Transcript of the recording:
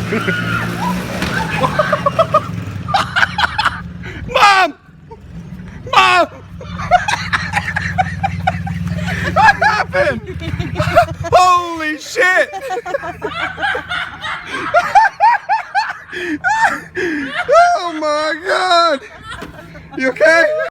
Mom! Mom! What happened? Holy shit! Oh my god! You okay?